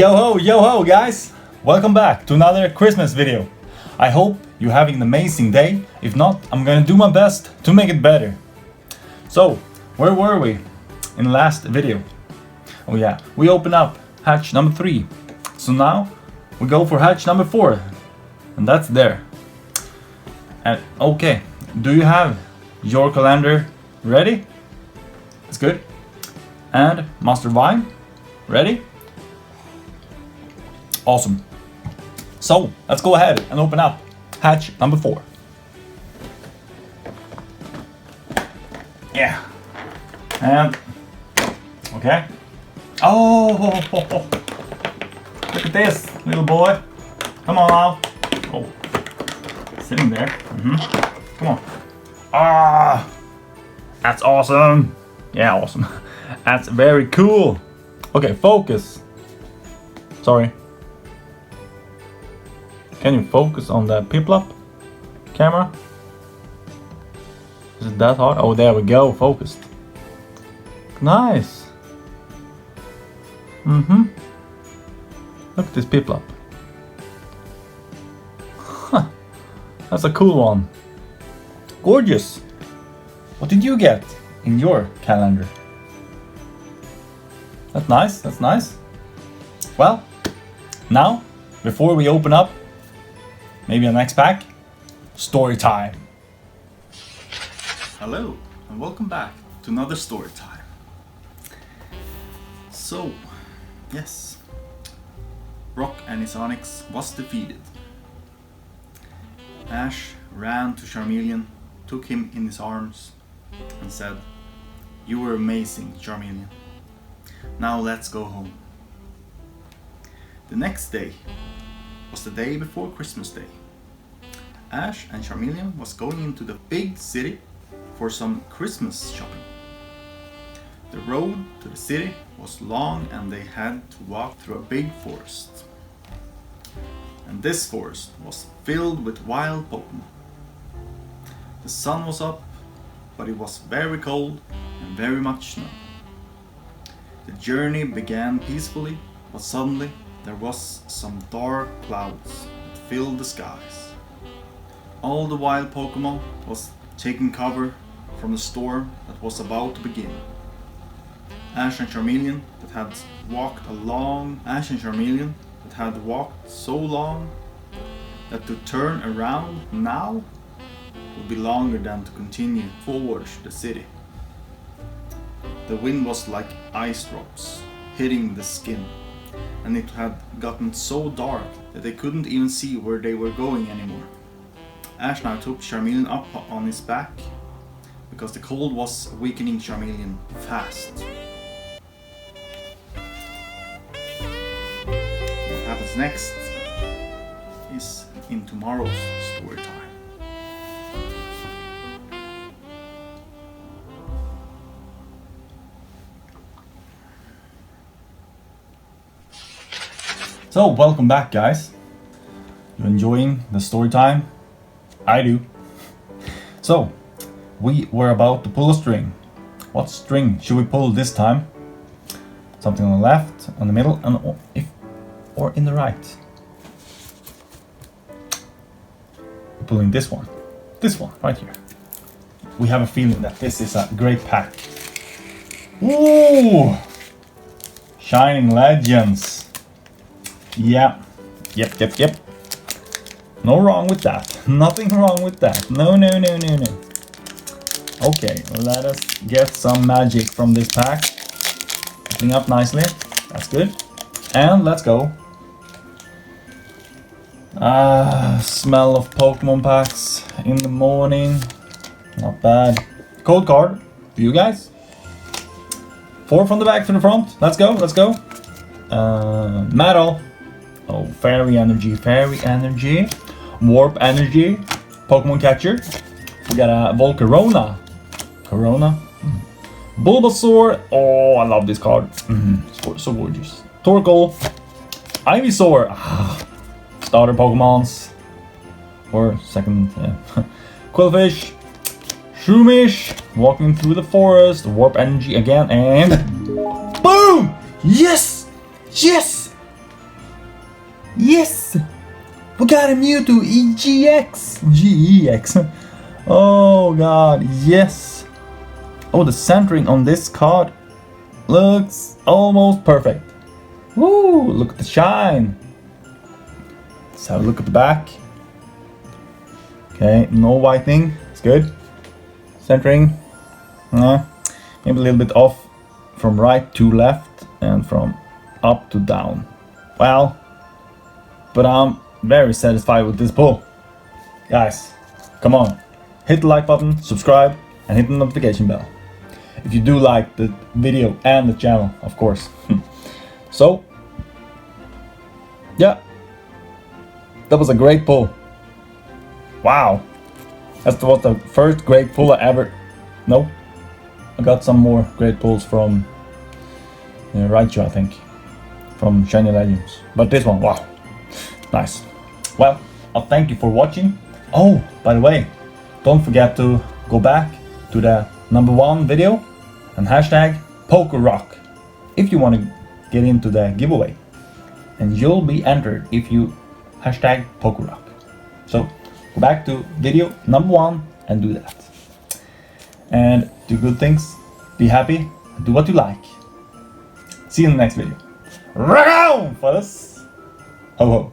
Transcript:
Yo ho guys! Welcome back to another Christmas video. I hope you're having an amazing day. If not, I'm gonna do my best to make it better. So, where were we in the last video? Oh yeah, we opened up hatch number 3. So now we go for hatch number 4. And that's there. And okay, do you have your calendar ready? It's good. And Master Vine, ready? Awesome. So let's go ahead and open up hatch number 4. Yeah. And okay. Oh, look at this little boy. Come on now. Oh, sitting there. Come on. Ah, that's awesome. Yeah, awesome. That's very cool. Okay, focus. Sorry. Can you focus on the Piplup camera? Is it that hard? Oh, there we go, focused. Nice. Look at this Piplup. Huh. That's a cool one. Gorgeous. What did you get in your calendar? That's nice, that's nice. Well, now, before we open up maybe a next pack, story time. Hello, and welcome back to another story time. So, yes, Brock and his Onyx was defeated. Ash ran to Charmeleon, took him in his arms, and said, "You were amazing, Charmeleon. Now let's go home." The next day was the day before Christmas Day. Ash and Charmeleon was going into the big city for some Christmas shopping. The road to the city was long and they had to walk through a big forest. And this forest was filled with wild Pokemon. The sun was up, but it was very cold and very much snow. The journey began peacefully, but suddenly there was some dark clouds that filled the skies. All the wild Pokemon was taking cover from the storm that was about to begin. Ash and Charmeleon that had walked so long that to turn around now would be longer than to continue forward the city. The wind was like ice drops hitting the skin, and it had gotten so dark that they couldn't even see where they were going anymore. Ash now took Charmeleon up on his back because the cold was weakening Charmeleon fast. What happens next is in tomorrow's story time. So, welcome back guys. You enjoying the story time? I do. So, we were about to pull a string. What string should we pull this time? Something on the left, on the middle, and or in the right. We're pulling this one. This one, right here. We have a feeling that this is a great pack. Ooh! Shining Legends. Yeah. Yep. No wrong with that. Nothing wrong with that. No. Okay, let us get some magic from this pack. Opening up nicely. That's good. And let's go. Smell of Pokemon packs in the morning. Not bad. Code card for you guys. 4 from the back to the front. Let's go. Metal. Oh, fairy energy. Warp energy. Pokemon catcher. We got a Volcarona. Bulbasaur. Oh, I love this card. So gorgeous. Torkoal. Ivysaur. Starter Pokemons. Or second. Quillfish. Shroomish. Walking through the forest. Warp energy again. And boom! Yes! Yes! We got a Mewtwo GX. Oh god, yes. Oh, the centering on this card looks almost perfect. Woo, look at the shine. Let's have a look at the back. Okay, no whitening, it's good. Centering, maybe a little bit off from right to left and from up to down. Well, but I'm very satisfied with this pull. Guys, come on, hit the like button, subscribe, and hit the notification bell. If you do like the video and the channel, of course. So, yeah, that was a great pull. Wow, that was the first great pull I ever. No, I got some more great pulls from Raichu, I think, from Shiny Legends. But this one, wow, nice. Well, I'll thank you for watching. Oh, by the way, don't forget to go back to the #1 video and hashtag PokeRock if you want to get into the giveaway. And you'll be entered if you hashtag PokeRock. So go back to video #1 and do that. And do good things, be happy, and do what you like. See you in the next video. Rock on, fellas! Ho ho!